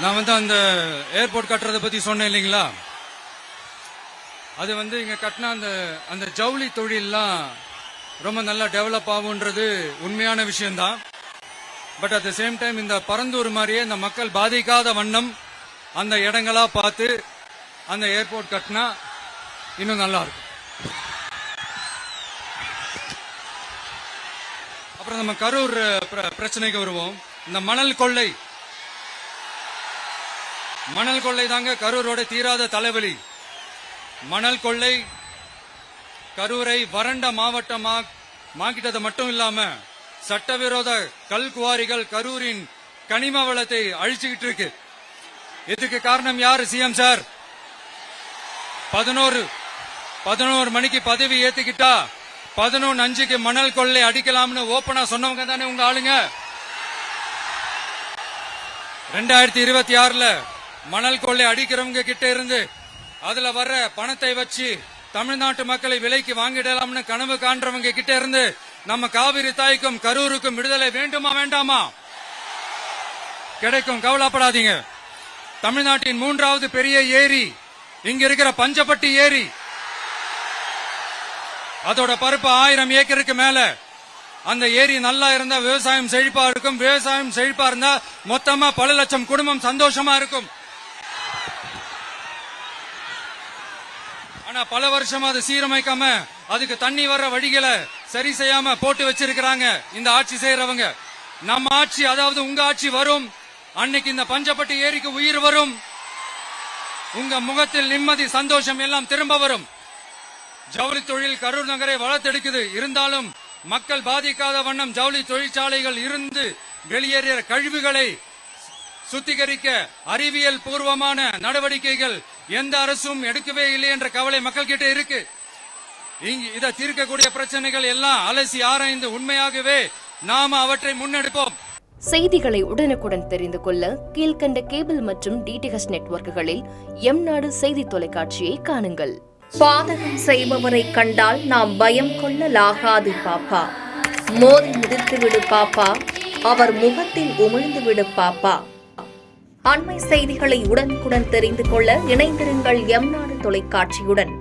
நான் அந்த ஏர்போர்ட் கட்டுறதை பத்தி சொன்னேன் இல்லைங்களா? அது இங்க கட்டின அந்த ஜவுளி தொழில்லாம் ரொம்ப நல்லா டெவலப் ஆகுன்றது உண்மையான விஷயம்தான். But at the same time இந்த பரந்தூர் மாதிரியே இந்த மக்கள் பாதிக்காத வண்ணம் அந்த இடங்களா பார்த்து அந்த ஏர்போர்ட் கட்டினா இன்னும் நல்லா இருக்கும். அப்புறம் நம்ம கரூர் பிரச்சனைக்கு வருவோம். இந்த மணல் கொள்ளை தாங்க கரூரோட தீராத தலைவலி. மணல் கொள்ளை கரூரை வறண்ட மாவட்டமாக்கிட்டது மட்டும் இல்லாம சட்டவிரோத கல் குவாரிகள் கரூரின் கனிம வளத்தை அழிச்சுக்கிட்டு இருக்கு. இதுக்கு காரணம் யாரு? சிஎம் சார் 11 மணிக்கு பதவி ஏத்துக்கிட்டா 11:05 மணல் கொள்ளை அடிக்கலாம்னு ஓபனா சொன்னவங்க தானே உங்க ஆளுங்க. 2026 மணல் கொள்ளை அடிக்கிறவங்க கிட்ட இருந்து அதுல வர்ற பணத்தை வச்சு தமிழ்நாட்டு மக்களை விலைக்கு வாங்கிடலாம்னு கனவு காண்றவங்க கிட்ட இருந்து நம்ம காவிரி தாய்க்கும் கரூருக்கும் விடுதலை வேண்டுமா வேண்டாமா? கிடைக்கும், கவலைப்படாதீங்க. தமிழ்நாட்டின் 3வது பெரிய ஏரி இங்க இருக்கிற பஞ்சப்பட்டி ஏரி. அதோட பரப்பு 1000 ஏக்கருக்கு மேல. அந்த ஏரி நல்லா இருந்தா விவசாயம் செழிப்பா இருக்கும். விவசாயம் செழிப்பா இருந்தா மொத்தமா பல லட்சம் குடும்பம் சந்தோஷமா இருக்கும். ஆனா பல வருஷமா அதை சீரமைக்காம அதுக்கு தண்ணி வர்ற வழிகளை சரி செய்யாம போட்டு வச்சிருக்கிறாங்க இந்த ஆட்சி செய்யறவங்க. நம்ம ஆட்சி, அதாவது உங்க ஆட்சி வரும் அன்னைக்கு இந்த பஞ்சப்பட்டி ஏரிக்கு உயிர் வரும். உங்க முகத்தில் நிம்மதி சந்தோஷம் எல்லாம் திரும்ப வரும். ஜவுளி தொழில் கரூர் நகரை வளர்த்தெடுக்குது. இருந்தாலும் மக்கள் பாதிக்காத வண்ணம் ஜவுளி தொழிற்சாலைகள் இருந்து வெளியேறிய கழிவுகளை சுத்திகரிக்க அறிவியல் பூர்வமான நடவடிக்கைகள் எந்த அரசும் எடுக்கவே இல்லை என்ற கவலை மக்கள் கிட்ட இருக்கு. இதை தீர்க்கக்கூடிய பிரச்சனைகள் எல்லாம் அலசி ஆராய்ந்து உண்மையாகவே நாம அவற்றை முன்னெடுப்போம். செய்திகளை உடனுக்குடன் தெரிந்து கொள்ள கீழ்கண்ட கேபிள் மற்றும் டிடிஎச் நெட்வொர்க்குகளில் எம்நாடு செய்தி தொலைக்காட்சியை காணுங்கள். பாதகம் செய்பவரை கண்டால் நாம் பயம் கொள்ளலாகாது பாப்பா. மோதி மிதித்துவிடு பாப்பா, அவர் முகத்தில் உமிழ்ந்து விடு பாப்பா. அண்மை செய்திகளை உடனுக்குடன் தெரிந்து கொள்ள இணைந்திருங்கள் எம்நாடு தொலைக்காட்சியுடன்.